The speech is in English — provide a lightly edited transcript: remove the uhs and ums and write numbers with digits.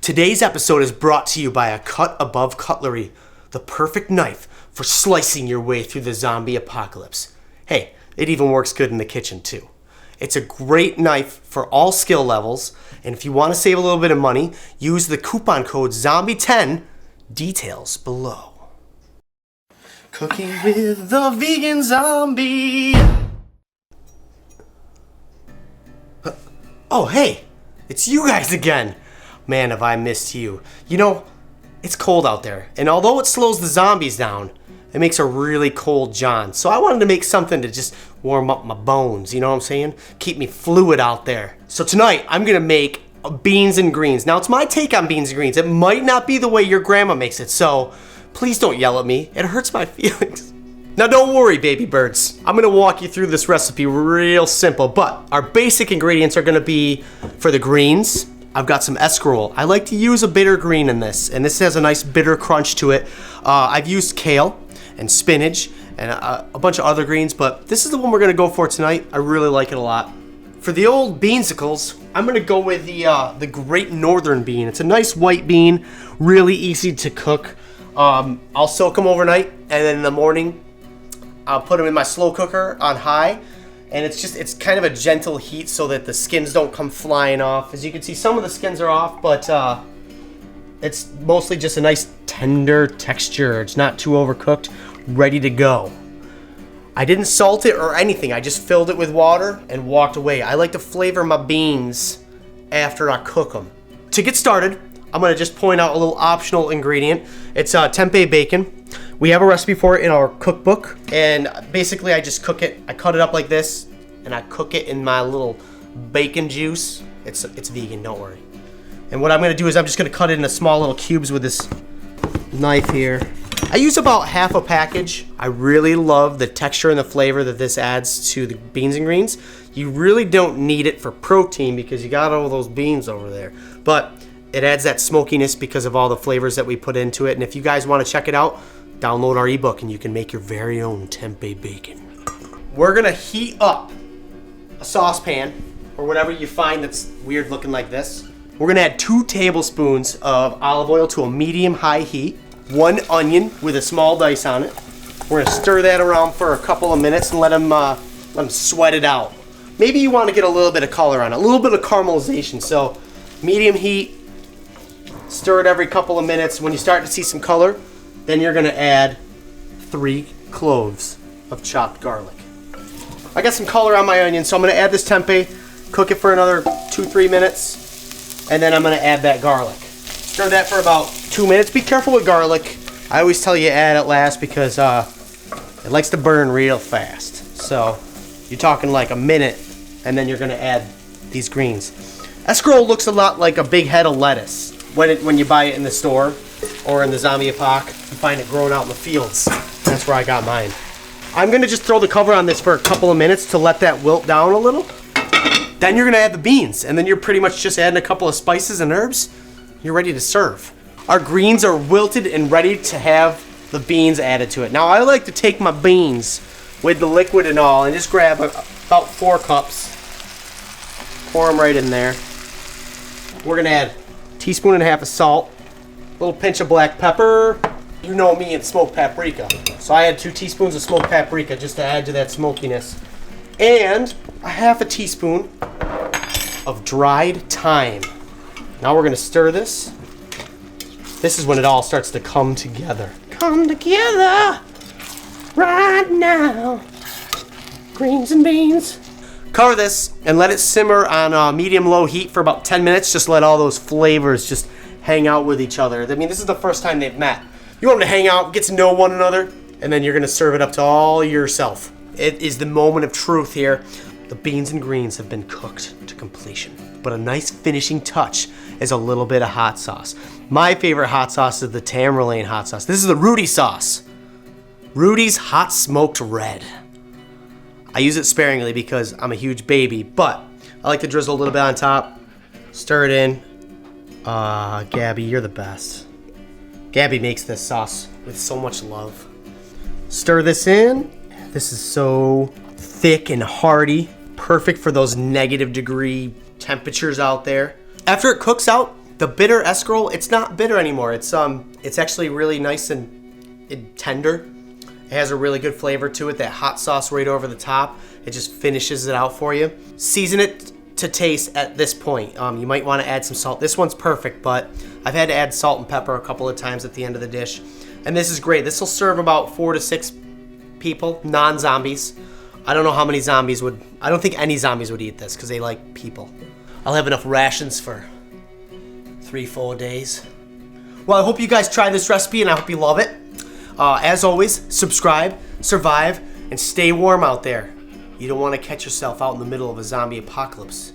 Today's episode is brought to you by a Cut Above Cutlery, the perfect knife for slicing your way through the zombie apocalypse. Hey, it even works good in the kitchen too. It's a great knife for all skill levels, and if you want to save a little bit of money, use the coupon code ZOMBIE10, details below. Cooking with the vegan zombie. Oh, hey, it's you guys again. Man, have I missed you. You know, it's cold out there, and although it slows the zombies down, it makes a really cold John. So I wanted to make something to just warm up my bones, you know what I'm saying? Keep me fluid out there. So tonight, I'm gonna make beans and greens. Now, it's my take on beans and greens. It might not be the way your grandma makes it, so please don't yell at me. It hurts my feelings. Now, don't worry, baby birds. I'm gonna walk you through this recipe real simple, but our basic ingredients are gonna be, for the greens, I've got some escarole. I like to use a bitter green in this, and this has a nice bitter crunch to it. I've used kale and spinach and a bunch of other greens, but this is the one we're gonna go for tonight. I really like it a lot. For the old beansicles, I'm gonna go with the Great Northern bean. It's a nice white bean, really easy to cook. I'll soak them overnight, and then in the morning, I'll put them in my slow cooker on high. And it's kind of a gentle heat so that the skins don't come flying off. As you can see, some of the skins are off, but it's mostly just a nice tender texture. It's not too overcooked, ready to go. I didn't salt it or anything. I just filled it with water and walked away. I like to flavor my beans after I cook them. To get started, I'm gonna just point out a little optional ingredient. It's tempeh bacon. We have a recipe for it in our cookbook, and basically I just cook it. I cut it up like this, and I cook it in my little bacon juice. It's vegan, don't worry. And what I'm gonna do is I'm just gonna cut it into small little cubes with this knife here. I use about half a package. I really love the texture and the flavor that this adds to the beans and greens. You really don't need it for protein because you got all those beans over there. But it adds that smokiness because of all the flavors that we put into it. And if you guys want to check it out, download our ebook and you can make your very own tempeh bacon. We're gonna heat up a saucepan or whatever you find that's weird looking like this. We're gonna add 2 tablespoons of olive oil to a medium-high heat, 1 onion with a small dice on it. We're gonna stir that around for a couple of minutes and let them sweat it out. Maybe you want to get a little bit of color on it, a little bit of caramelization. So medium heat, stir it every couple of minutes. When you start to see some color, then you're gonna add 3 cloves of chopped garlic. I got some color on my onion, so I'm gonna add this tempeh, cook it for another 2-3 minutes, and then I'm gonna add that garlic. Stir that for about 2 minutes. Be careful with garlic. I always tell you add it last because it likes to burn real fast. So you're talking like a minute, and then you're gonna add these greens. Escarole looks a lot like a big head of lettuce when you buy it in the store or in the zombie apoc. You find it growing out in the fields. That's where I got mine. I'm gonna just throw the cover on this for a couple of minutes to let that wilt down a little. Then you're gonna add the beans, and then you're pretty much just adding a couple of spices and herbs. You're ready to serve. Our greens are wilted and ready to have the beans added to it. Now I like to take my beans with the liquid and all and just grab about 4 cups. Pour them right in there. We're gonna add a teaspoon and a half of salt, a little pinch of black pepper. You know me and smoked paprika. So I had 2 teaspoons of smoked paprika just to add to that smokiness. And a half a teaspoon of dried thyme. Now we're gonna stir this. This is when it all starts to come together. Come together right now. Greens and beans. Cover this and let it simmer on medium-low heat for about 10 minutes. Just let all those flavors just hang out with each other. I mean, this is the first time they've met. You want them to hang out, get to know one another, and then you're gonna serve it up to all yourself. It is the moment of truth here. The beans and greens have been cooked to completion. But a nice finishing touch is a little bit of hot sauce. My favorite hot sauce is the Tamerlane hot sauce. This is the Rudy sauce. Rudy's Hot Smoked Red. I use it sparingly because I'm a huge baby, but I like to drizzle a little bit on top, stir it in. Gabby, you're the best. Gabby makes this sauce with so much love. Stir this in. This is so thick and hearty, perfect for those negative degree temperatures out there. After it cooks out, The bitter escarole, it's not bitter anymore. It's actually really nice and tender. It has a really good flavor to it. That hot sauce right over the top, it just finishes it out for you. Season it to taste at this point. You might want to add some salt. This one's perfect, but I've had to add salt and pepper a couple of times at the end of the dish. And this is great. This will serve about 4 to 6 people, non-zombies. I don't know how many zombies would, I don't think any zombies would eat this because they like people. I'll have enough rations for 3-4 days. Well, I hope you guys try this recipe and I hope you love it. As always, subscribe, survive, and stay warm out there. You don't want to catch yourself out in the middle of a zombie apocalypse.